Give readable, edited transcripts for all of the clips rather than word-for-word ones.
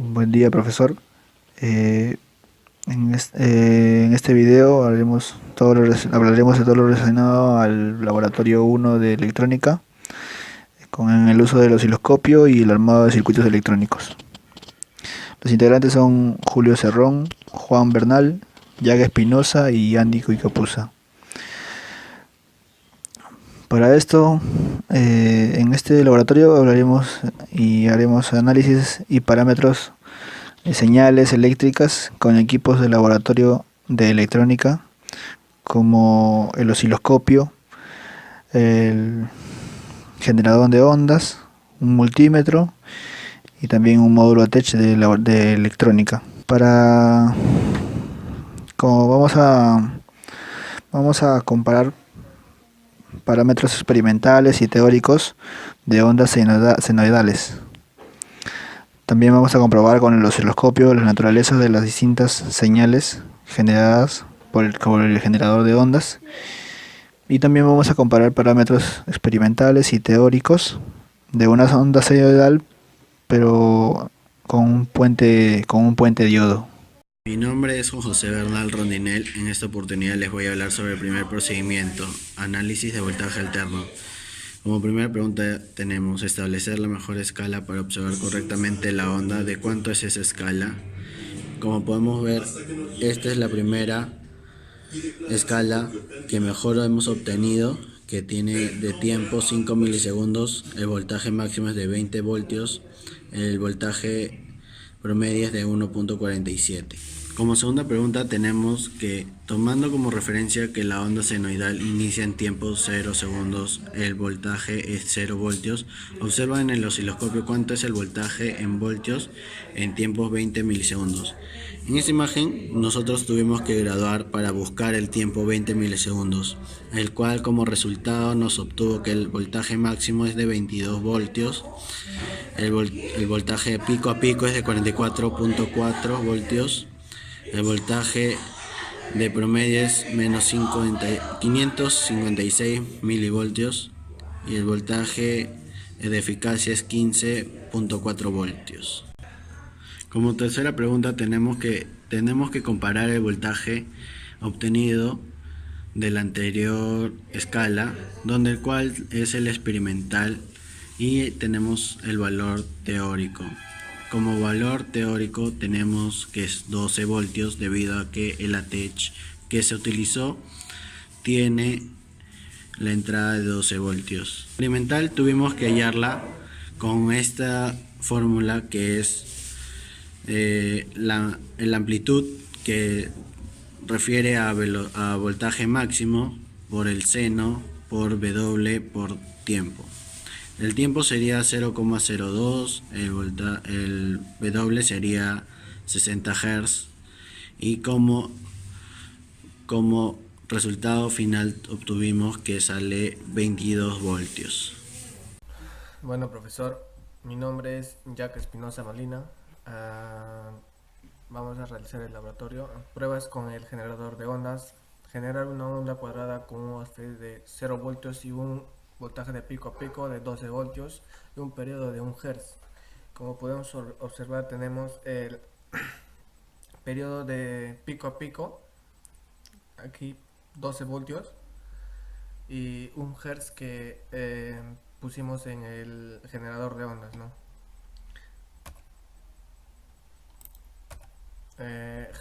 Buen día, profesor. Eh, en este video hablaremos de todo lo relacionado al laboratorio 1 de electrónica, con el uso del osciloscopio y el armado de circuitos electrónicos. Los integrantes son Julio Cerrón, Juan Bernal, Yaga Espinosa y Andy Cuicapuza. Para esto, en este laboratorio hablaremos y haremos análisis y parámetros señales eléctricas con equipos de laboratorio de electrónica como el osciloscopio, el generador de ondas, un multímetro y también un módulo ATECH de electrónica. Como vamos a comparar parámetros experimentales y teóricos de ondas senoidales. También vamos a comprobar con el osciloscopio la naturaleza de las distintas señales generadas por el generador de ondas, y también vamos a comparar parámetros experimentales y teóricos de una onda senoidal, pero con un puente diodo. Mi nombre es Juan José Bernal Rondinel. En esta oportunidad les voy a hablar sobre el primer procedimiento, análisis de voltaje alterno. Como primera pregunta tenemos establecer la mejor escala para observar correctamente la onda. ¿De cuánto es esa escala? Como podemos ver, esta es la primera escala que mejor hemos obtenido, que tiene de tiempo 5 milisegundos, el voltaje máximo es de 20 voltios, el voltaje promedio es de 1.47. Como segunda pregunta tenemos que, tomando como referencia que la onda senoidal inicia en tiempo 0 segundos, el voltaje es 0 voltios, observa en el osciloscopio cuánto es el voltaje en voltios en tiempos 20 milisegundos. En esta imagen nosotros tuvimos que graduar para buscar el tiempo 20 milisegundos, el cual como resultado nos obtuvo que el voltaje máximo es de 22 voltios, el voltaje pico a pico es de 44.4 voltios, el voltaje de promedio es menos 556 milivoltios y el voltaje de eficacia es 15.4 voltios. Como tercera pregunta tenemos que comparar el voltaje obtenido de la anterior escala, donde el cual es el experimental, y tenemos el valor teórico. Como valor teórico tenemos que es 12 voltios debido a que el ATECH que se utilizó tiene la entrada de 12 voltios. Experimental tuvimos que hallarla con esta fórmula que es la amplitud, que refiere a voltaje máximo por el seno por W por tiempo. El tiempo sería 0,02, el W sería 60 Hz y como resultado final obtuvimos que sale 22 voltios. Bueno, profesor, mi nombre es Jack Espinosa Molina. Vamos a realizar el laboratorio. Pruebas con el generador de ondas. Generar una onda cuadrada con un voltaje de 0 voltios y un voltaje de pico a pico de 12 voltios y un periodo de 1 Hz. Como podemos observar, tenemos el periodo de pico a pico, aquí 12 voltios, y 1 Hz que pusimos en el generador de ondas, ¿no?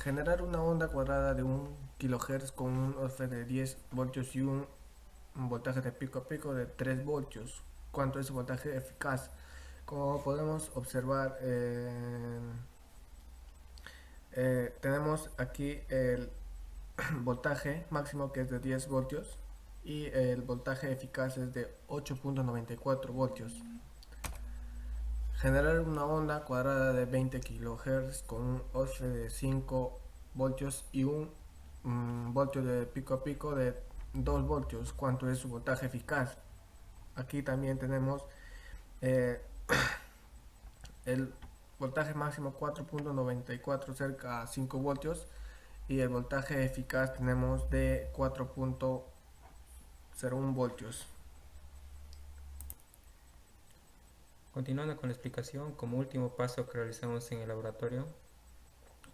Generar una onda cuadrada de 1 kHz con un voltaje de 10 voltios y un voltaje de pico a pico de 3 voltios. ¿Cuánto es el voltaje eficaz? Como podemos observar, tenemos aquí el voltaje máximo, que es de 10 voltios, y el voltaje eficaz es de 8.94 voltios. Generar una onda cuadrada de 20 kHz con un voltaje de 5 voltios y un voltio de pico a pico de 2 voltios. ¿Cuánto es su voltaje eficaz? Aquí también tenemos eh, el voltaje máximo 4.94 cerca a 5 voltios, y el voltaje eficaz tenemos de 4.01 voltios. Continuando con la explicación, como último paso que realizamos en el laboratorio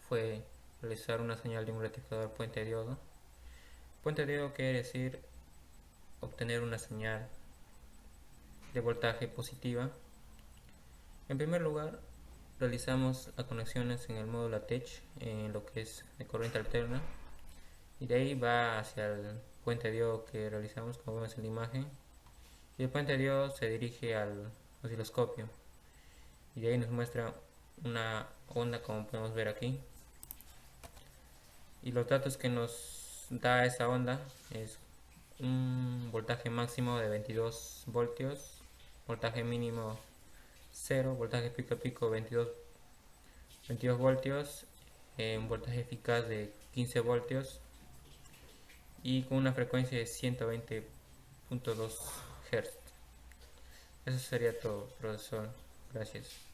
fue realizar una señal de un rectificador puente diodo. Puente diodo quiere decir obtener una señal de voltaje positiva. En primer lugar, realizamos las conexiones en el módulo ATECH en lo que es de corriente alterna, y de ahí va hacia el puente diodo que realizamos, como vemos en la imagen, y el puente diodo se dirige al osciloscopio y de ahí nos muestra una onda, como podemos ver aquí, y los datos que nos da esa onda es un voltaje máximo de 22 voltios, voltaje mínimo 0, voltaje pico a pico 22 voltios, un voltaje eficaz de 15 voltios y con una frecuencia de 120.2 Hz. Eso sería todo, profesor. Gracias.